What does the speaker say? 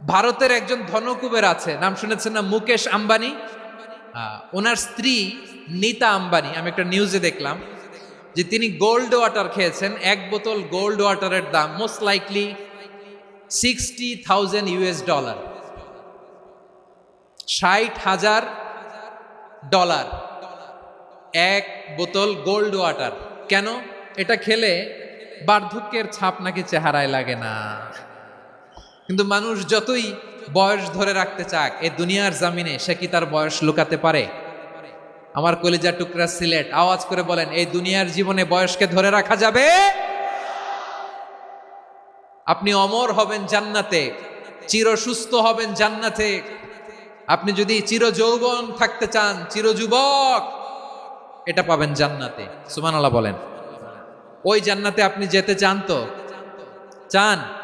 ভারতের একজন ধনকুবের আছে, নাম শুনেছেন না? মুকেশ আম্বানি। ওনার স্ত্রী নীতা আম্বানি, আমি একটা নিউজে দেখলাম যে তিনি গোল্ড ওয়াটার খেয়েছেন। এক বোতল গোল্ড ওয়াটারের দাম মোস্ট লাইকলি $60,000, $60,000 এক বোতল গোল্ড ওয়াটার। কেন? এটা খেলে বার্ধক্যের ছাপ নাকি চেহারায় লাগে না। কিন্তু মানুষ যতই বয়স ধরে রাখতে চাক, এ দুনিয়ার জামিনে সে কি তার বয়স লুকাতে পারে? আমার কলিজার টুকরা সিলেট, আওয়াজ করে বলেন, এই দুনিয়ার জীবনে বয়সকে ধরে রাখা যাবে? আপনি অমর হবেন জান্নাতে, চির সুস্থ হবেন জান্নাতে। আপনি যদি চির যৌবন থাকতে চান, চির যুবক, এটা পাবেন জান্নাতে। সুবহানাল্লাহ বলেন। ওই জান্নাতে আপনি যেতে চান তো? চান?